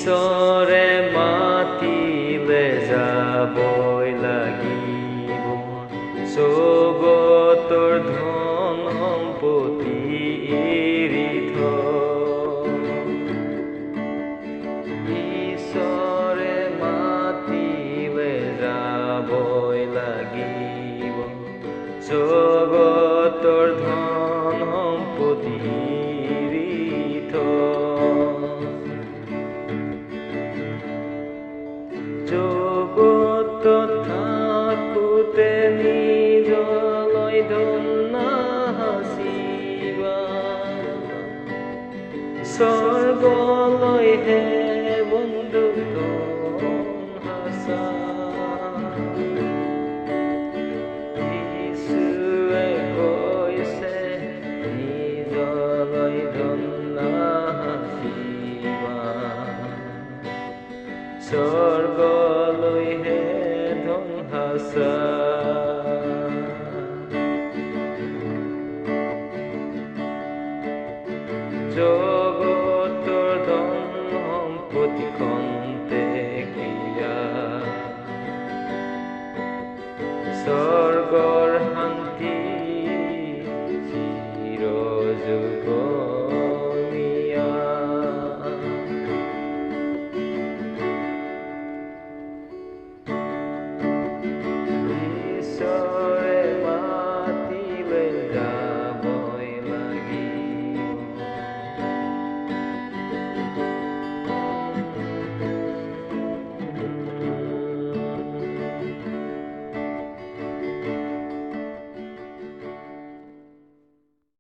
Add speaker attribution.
Speaker 1: ঈশ্বৰে মাতিলে যাবই লাগিব জগতৰ ধন সম্পত্তি এৰি ঈশ্বৰে মাতিলে যাবই লাগিব জগতৰ ধন সম্পত্তি জগত থাকোঁতে নিজলৈ ধন নাসাচিবা স্বৰ্গলৈহে বন্ধু ধন সাঁচা যীশুৱে কৈছে নিজলৈ ধন নাসাচিবা স্বৰ্গলৈহে ধন সাঁচা জগতৰ ধন সম্পত্তি খন্তেকীয়া স্বৰ্গৰ শান্তি চিৰযুগৰ